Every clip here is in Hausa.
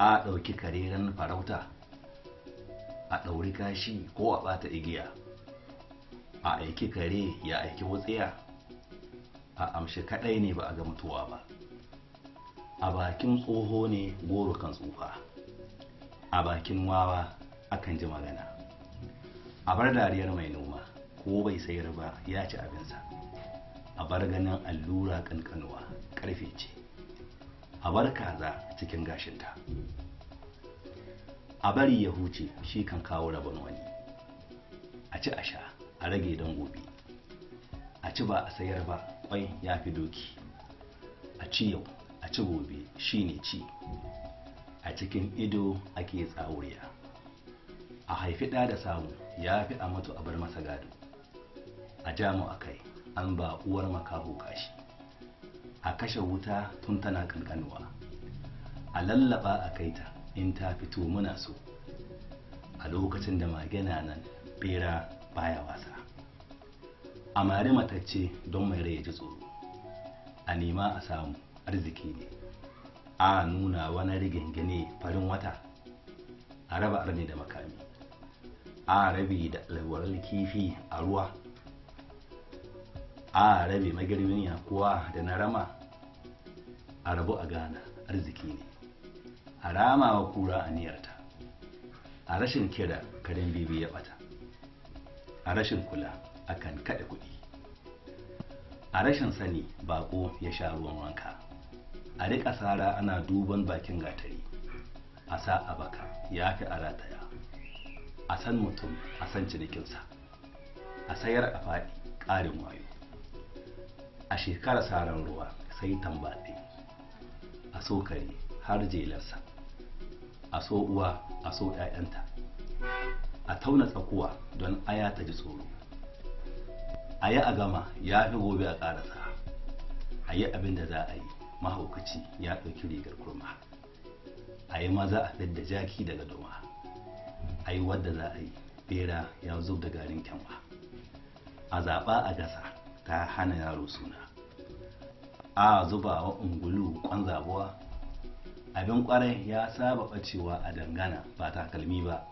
a ɗauki kareren farauta, a ɗauri kashi ko a ɓata igiya, a aiki kare ya aiki wutsiya, a amshi kaɗai ne ba a ga mutuwa ba. A bakin tsoho ne goro kan tsufa, a bakin wawa akan ji magana. A bar dariyar mai noma ko bai sayar ba ya ci abinsa, a bar ganin allura kankanuwa ƙarfe ce, a bar kaza cikin gashinta. A bari ya huce shi kan kawo rabon wani. A ci a sha a rage don gobe, a ci ba a sayar ba kwai ya fi doki. A ci yau a ci gobe shi ne ci, a cikin ido ake tsawuriya. A haifi ɗa da samu ya fi a mutu a bar masa gado. A jamu a kai an ba uwar makaho kashi, a kashe wuta tun tana kankanuwa, a lallaba a kaita in ta fito muna so. A lokacin da magana nan bera baya wasa. A mari matacce don mai rai ya ji tsoro, a nema a samu arziki ne. A nuna wani rigingine farin wata, a raba arni da makami, a rabe da alwarar kifi a ruwa, a rabe magirbin yakuwa da na rama, a rabu a gana arziki ne. A rama wa kura aniyarta, a rashin kira karen bibi ya bata, a rashin kula akan kaɗe kuɗi, a rashin sani bako ya sha ruwan wanka, a riƙa sara ana duban bakin gatari, a sa a baka ya fi a rataya, a san mutum a san cinikinsa, a sayar a faɗi ƙarin wayo, a shekara saran ruwa sai tambaɗe, a so kare har jelarsa, a so uwa a so ‘ya'yanta, a tauna tsakuwa don aya ta ji tsoro, a yi a gama ya fi gobe a ƙarasa, a yi abin da za a yi mahaukaci ya ɗauki rigar kurma, a yi maza a fidda jaki daga doma, a yi wadda za a yi bera ya zub da garin kyanwa, a zaɓa a gasa ta hana yaro suna, a zuba wa ungulu kwan zabuwa. Abin kwarai ya saba bacewa a dangana ba takalmi ba.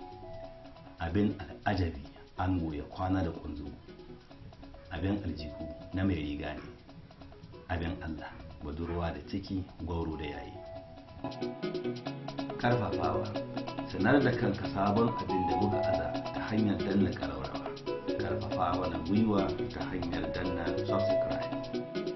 Abin al'ajabi an goya kwana da kunzu, abin aljihu na mai riga ne, abin Allah budurwa da ciki gwauro da yayi. Karfafawa, sanar da kanka sabon abin da muka aza ta hanyar danna ƙararrawa. Karfafawa na gwiwa ta hanyar danna subscribe.